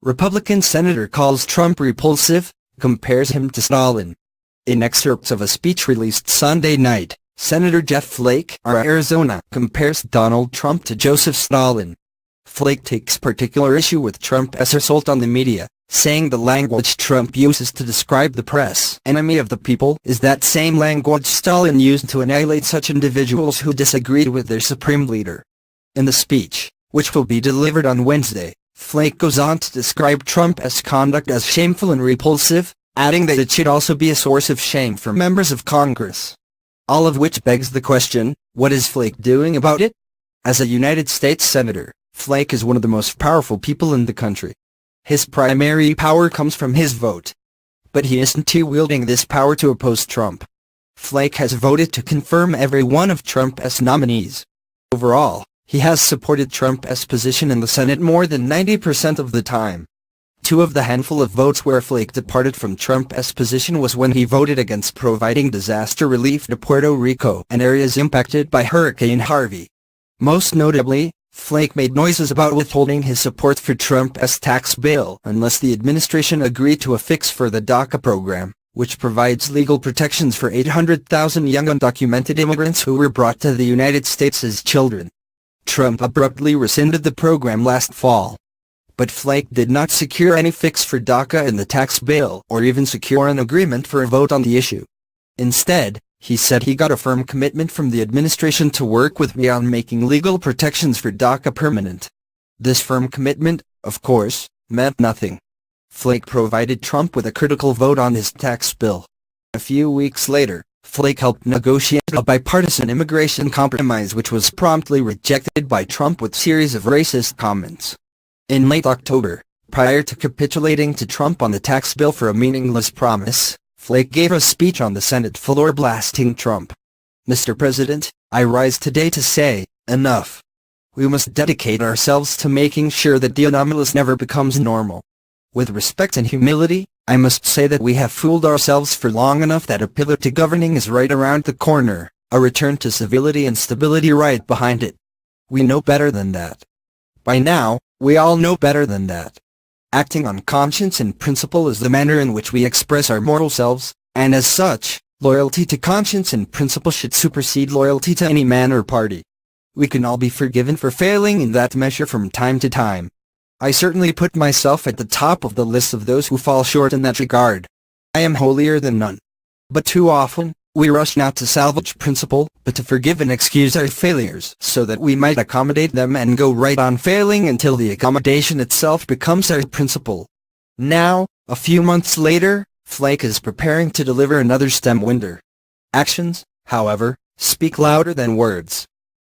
Republican senator calls Trump repulsive, compares him to Stalin. In excerpts of a speech released Sunday night, Senator Jeff Flake of Arizona compares Donald Trump to Joseph Stalin. Flake takes particular issue with Trump's assault on the media, saying the language Trump uses to describe the press enemy of the people is that same language Stalin used to annihilate such individuals who disagreed with their supreme leader. In the speech, which will be delivered on Wednesday, Flake goes on to describe Trump's conduct as shameful and repulsive, adding that it should also be a source of shame for members of Congress. All of which begs the question, what is Flake doing about it? As a United States Senator, Flake is one of the most powerful people in the country. His primary power comes from his vote. But he isn't wielding this power to oppose Trump. Flake has voted to confirm every one of Trump's nominees. Overall, he has supported Trump's position in the Senate more than 90% of the time. Two of the handful of votes where Flake departed from Trump's position was when he voted against providing disaster relief to Puerto Rico and areas impacted by Hurricane Harvey. Most notably, Flake made noises about withholding his support for Trump's tax bill unless the administration agreed to a fix for the DACA program, which provides legal protections for 800,000 young undocumented immigrants who were brought to the United States as children. Trump abruptly rescinded the program last fall. But Flake did not secure any fix for DACA in the tax bill or even secure an agreement for a vote on the issue. Instead, he said he got a firm commitment from the administration to work with me on making legal protections for DACA permanent. This firm commitment, of course, meant nothing. Flake provided Trump with a critical vote on his tax bill. A few weeks later, Flake helped negotiate a bipartisan immigration compromise which was promptly rejected by Trump with a series of racist comments. In late October, prior to capitulating to Trump on the tax bill for a meaningless promise, Flake gave a speech on the Senate floor blasting Trump. "Mr. President, I rise today to say, enough. We must dedicate ourselves to making sure that the anomalous never becomes normal. With respect and humility, I must say that we have fooled ourselves for long enough that a pivot to governing is right around the corner, a return to civility and stability right behind it. We know better than that. By now, we all know better than that. Acting on conscience and principle is the manner in which we express our moral selves, and as such, loyalty to conscience and principle should supersede loyalty to any man or party. We can all be forgiven for failing in that measure from time to time. I certainly put myself at the top of the list of those who fall short in that regard. I am holier than none. But too often, we rush not to salvage principle, but to forgive and excuse our failures so that we might accommodate them and go right on failing until the accommodation itself becomes our principle." Now, a few months later, Flake is preparing to deliver another stem winder. Actions, however, speak louder than words.